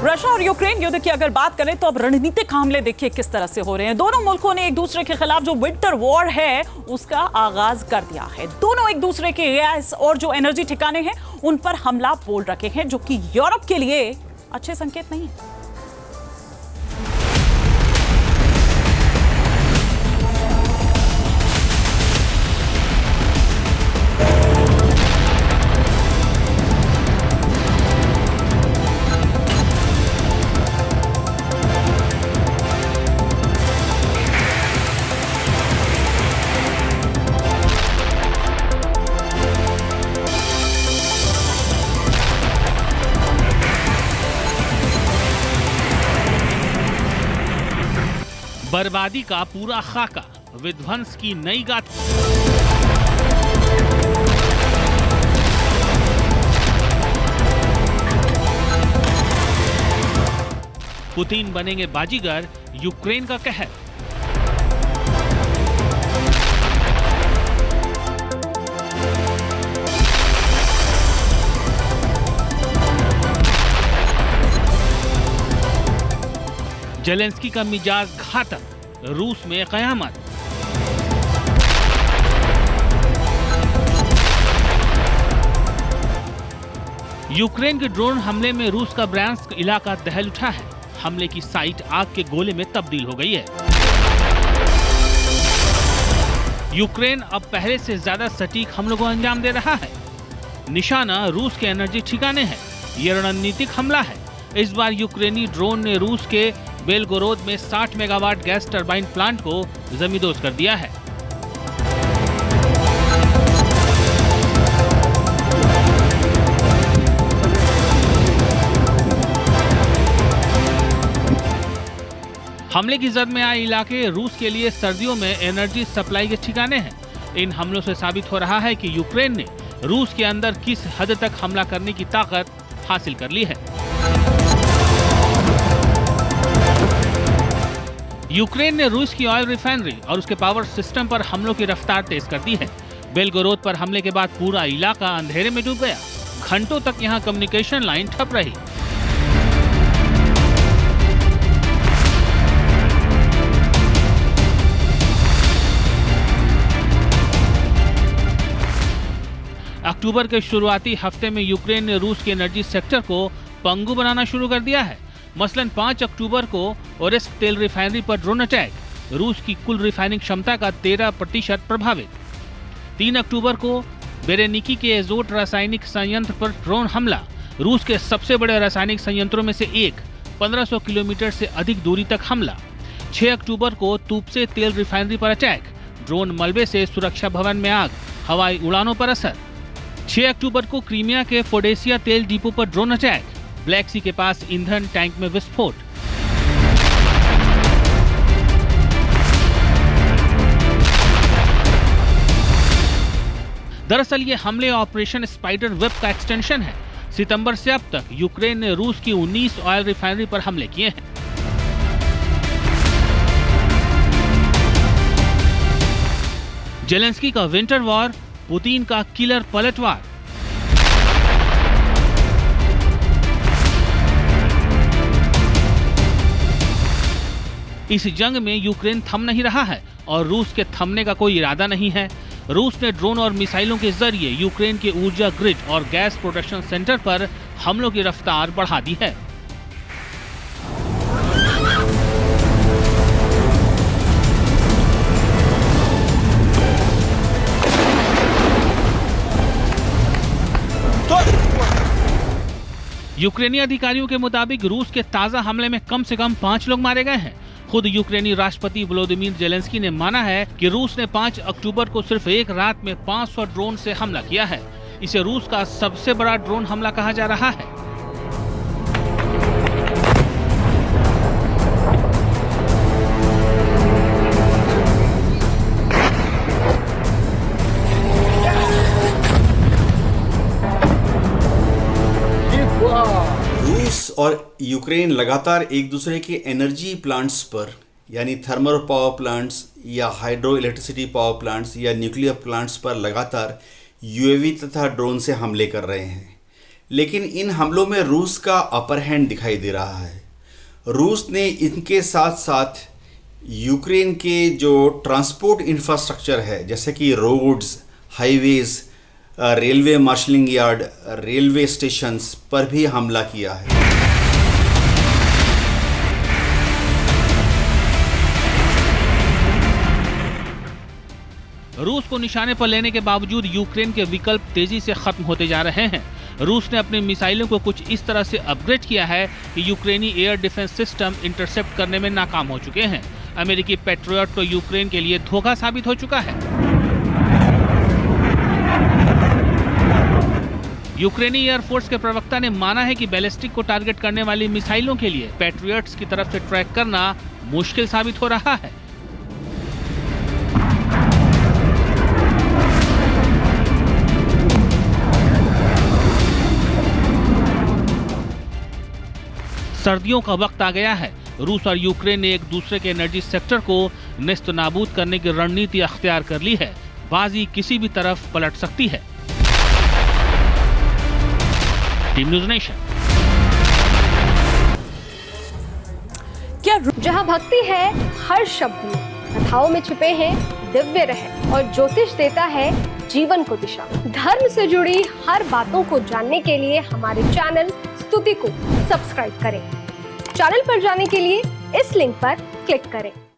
Russia और Ukraine युद्ध की अगर बात करें तो अब रणनीतिक हमले देखिए किस तरह से हो रहे हैं। दोनों मुल्कों ने एक दूसरे के खिलाफ जो विंटर वॉर है उसका आगाज कर दिया है। दोनों एक दूसरे के गैस और जो एनर्जी ठिकाने हैं उन पर हमला बोल रखे हैं, जो कि यूरोप के लिए अच्छे संकेत नहीं है। बर्बादी का पूरा खाका, विध्वंस की नई गाथा। पुतिन बनेंगे बाजीगर, यूक्रेन का कहर। जेलेंस्की का मिजाज घातक, रूस में कयामत। यूक्रेन के ड्रोन हमले में रूस का ब्रांस्क इलाका दहल उठा है। हमले की साइट आग के गोले में तब्दील हो गई है। यूक्रेन अब पहले से ज्यादा सटीक हमलों को अंजाम दे रहा है। निशाना रूस के एनर्जी ठिकाने है। यह रणनीतिक हमला है। इस बार यूक्रेनी ड्रोन ने रूस के बेलगोरोद में 60 मेगावाट गैस टरबाइन प्लांट को जमींदोज कर दिया है। हमले की जद में आए इलाके रूस के लिए सर्दियों में एनर्जी सप्लाई के ठिकाने हैं। इन हमलों से साबित हो रहा है कि यूक्रेन ने रूस के अंदर किस हद तक हमला करने की ताकत हासिल कर ली है। यूक्रेन ने रूस की ऑयल रिफाइनरी और उसके पावर सिस्टम पर हमलों की रफ्तार तेज कर दी है। बेलगोरोद पर हमले के बाद पूरा इलाका अंधेरे में डूब गया। घंटों तक यहां कम्युनिकेशन लाइन ठप रही। अक्टूबर के शुरुआती हफ्ते में यूक्रेन ने रूस के एनर्जी सेक्टर को पंगु बनाना शुरू कर दिया है। मसलन 5 अक्टूबर को ओरेस्क तेल रिफाइनरी पर ड्रोन अटैक, रूस की कुल रिफाइनिंग क्षमता का 13% प्रभावित। 3 अक्टूबर को बेरेनिकी के एजोट रासायनिक संयंत्र पर ड्रोन हमला, रूस के सबसे बड़े रासायनिक संयंत्रों में से एक, 1500 किलोमीटर से अधिक दूरी तक हमला। 6 अक्टूबर को तुपसे तेल रिफाइनरी पर अटैक, ड्रोन मलबे से सुरक्षा भवन में आग, हवाई उड़ानों पर असर। 6 अक्टूबर को क्रीमिया के फोडेसिया तेल डिपो पर ड्रोन अटैक, ब्लैक सी के पास ईंधन टैंक में विस्फोट। दरअसल ये हमले ऑपरेशन स्पाइडर वेब का एक्सटेंशन है। सितंबर से अब तक यूक्रेन ने रूस की 19 ऑयल रिफाइनरी पर हमले किए हैं। जेलेंस्की का विंटर वॉर, पुतिन का किलर पलटवार। इस जंग में यूक्रेन थम नहीं रहा है और रूस के थमने का कोई इरादा नहीं है। रूस ने ड्रोन और मिसाइलों के जरिए यूक्रेन के ऊर्जा ग्रिड और गैस प्रोडक्शन सेंटर पर हमलों की रफ्तार बढ़ा दी है। यूक्रेनी अधिकारियों के मुताबिक रूस के ताजा हमले में कम से कम 5 लोग मारे गए हैं। खुद यूक्रेनी राष्ट्रपति व्लादिमीर जेलेंस्की ने माना है कि रूस ने 5 अक्टूबर को सिर्फ एक रात में 500 ड्रोन से हमला किया है। इसे रूस का सबसे बड़ा ड्रोन हमला कहा जा रहा है। रूस और यूक्रेन लगातार एक दूसरे के एनर्जी प्लांट्स पर, यानी थर्मल पावर प्लांट्स या हाइड्रो इलेक्ट्रिसिटी पावर प्लांट्स या न्यूक्लियर प्लांट्स पर लगातार यूएवी तथा ड्रोन से हमले कर रहे हैं। लेकिन इन हमलों में रूस का अपर हैंड दिखाई दे रहा है। रूस ने इनके साथ साथ यूक्रेन के जो ट्रांसपोर्ट इंफ्रास्ट्रक्चर है, जैसे कि roads, highways, railway marshalling yard, railway stations पर भी हमला किया है। रूस को निशाने पर लेने के बावजूद यूक्रेन के विकल्प तेजी से खत्म होते जा रहे हैं। रूस ने अपनी मिसाइलों को कुछ इस तरह से अपग्रेड किया है कि यूक्रेनी एयर डिफेंस सिस्टम इंटरसेप्ट करने में नाकाम हो चुके हैं। अमेरिकी पैट्रियट तो यूक्रेन के लिए धोखा साबित हो चुका है। यूक्रेनी एयरफोर्स के प्रवक्ता ने माना है कि बैलिस्टिक को टारगेट करने वाली मिसाइलों के लिए पैट्रियट्स की तरफ से ट्रैक करना मुश्किल साबित हो रहा है। सर्दियों का वक्त आ गया है। रूस और यूक्रेन ने एक दूसरे के एनर्जी सेक्टर को नेस्त नाबूद करने की रणनीति अख्तियार कर ली है। बाजी किसी भी तरफ पलट सकती है। Team news nation. जहां भक्ति है हर शब्द में, कथाओं में छुपे हैं दिव्य रहस्य और ज्योतिष देता है जीवन को दिशा। धर्म से जुड़ी हर बातों को जानने के लिए हमारे चैनल स्तुति को सब्सक्राइब करें। चैनल पर जाने के लिए इस लिंक पर क्लिक करें।